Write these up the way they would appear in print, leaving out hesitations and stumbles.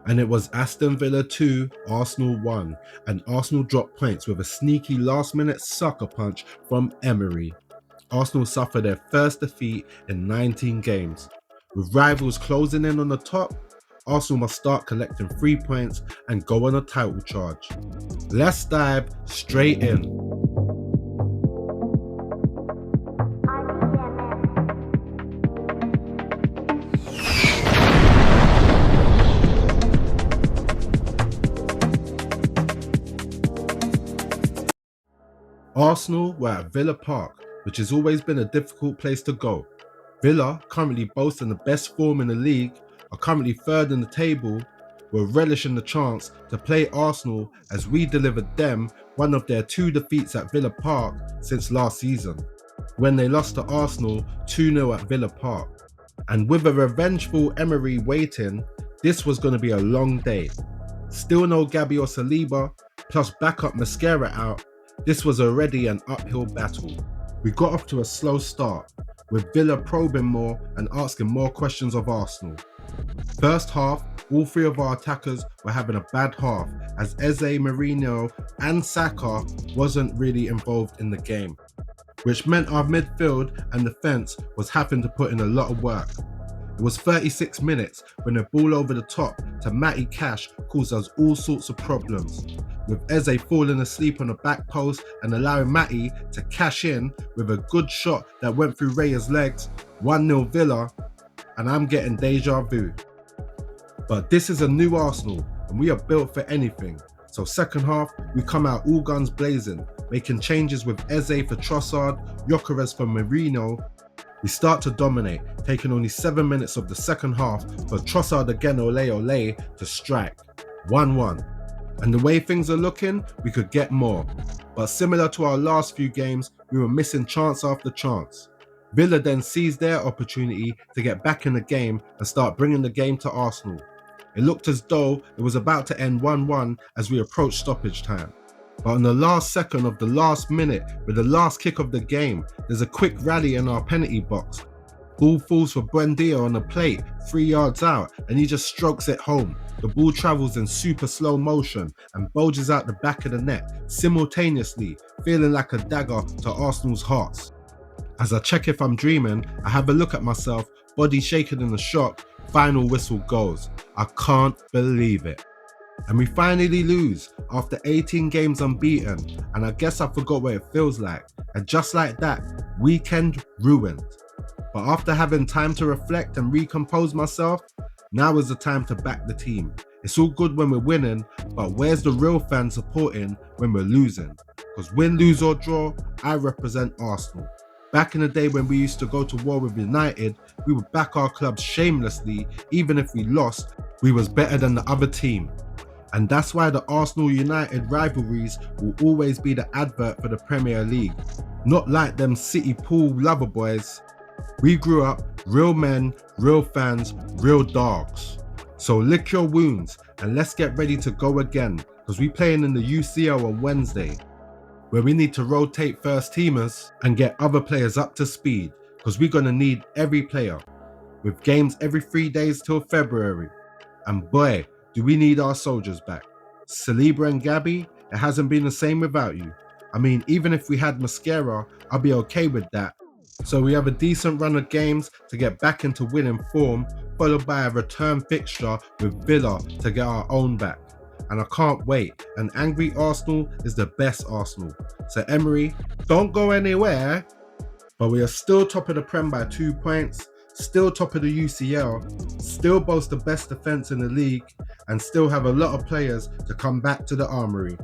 And it was Aston Villa 2, Arsenal 1, and Arsenal dropped points with a sneaky last-minute sucker punch from Emery. Arsenal suffered their first defeat in 19 games. With rivals closing in on the top, Arsenal must start collecting 3 points and go on a title charge. Let's dive straight in. Arsenal were at Villa Park, which has always been a difficult place to go. Villa, currently boasting the best form in the league, are currently third in the table, were relishing the chance to play Arsenal as we delivered them one of their 2 defeats at Villa Park since last season, when they lost to Arsenal 2-0 at Villa Park. And with a revengeful Emery waiting, this was going to be a long day. Still no Gabby or Saliba, plus backup Mascara out. This was already an uphill battle. We got off to a slow start, with Villa probing more and asking more questions of Arsenal. First half, all 3 of our attackers were having a bad half, as Eze, Mourinho and Saka wasn't really involved in the game, which meant our midfield and defence was having to put in a lot of work. It was 36 minutes when the ball over the top to Matty Cash caused us all sorts of problems, with Eze falling asleep on the back post and allowing Matty to cash in with a good shot that went through Raya's legs. 1-0 Villa, and I'm getting deja vu. But this is a new Arsenal and we are built for anything. So second half, we come out all guns blazing, making changes with Eze for Trossard, Gyökeres for Mourinho. We start to dominate, taking only 7 minutes of the second half for Trossard again ole to strike. 1-1. And the way things are looking, we could get more. But similar to our last few games, we were missing chance after chance. Villa then seized their opportunity to get back in the game and start bringing the game to Arsenal. It looked as though it was about to end 1-1 as we approached stoppage time. But on the last second of the last minute, with the last kick of the game, there's a quick rally in our penalty box. Ball falls for Buendia on the plate, 3 yards out, and he just strokes it home. The ball travels in super slow motion and bulges out the back of the net, simultaneously, feeling like a dagger to Arsenal's hearts. As I check if I'm dreaming, I have a look at myself, body shaking in the shock, final whistle goes. I can't believe it. And we finally lose after 18 games unbeaten, and I guess I forgot what it feels like. And just like that, weekend ruined. But after having time to reflect and recompose myself, now is the time to back the team. It's all good when we're winning, but where's the real fan supporting when we're losing? Because win, lose or draw, I represent Arsenal. Back in the day when we used to go to war with United, we would back our clubs shamelessly. Even if we lost, we was better than the other team. And that's why the Arsenal-United rivalries will always be the advert for the Premier League. Not like them City Pool lover boys. We grew up real men, real fans, real dogs. So lick your wounds and let's get ready to go again, because we playing in the UCL on Wednesday, where we need to rotate first teamers and get other players up to speed, because we're going to need every player, with games every 3 days till February. And boy, do we need our soldiers back. Saliba and Gabby, it hasn't been the same without you. I mean, even if we had Mascara, I'll be okay with that. So we have a decent run of games to get back into winning form, followed by a return fixture with Villa to get our own back. And I can't wait. An angry Arsenal is the best Arsenal. So Emery, don't go anywhere. But we are still top of the Prem by 2 points, still top of the UCL, still boast the best defence in the league, and still have a lot of players to come back to the armoury.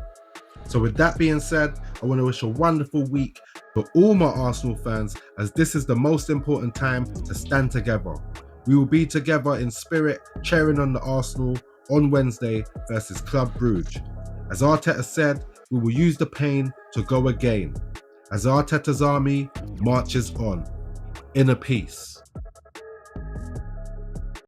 So with that being said, I want to wish a wonderful week for all my Arsenal fans, as this is the most important time to stand together. We will be together in spirit, cheering on the Arsenal on Wednesday versus Club Brugge. As Arteta said, we will use the pain to go again, as Arteta's army marches on. Inner peace.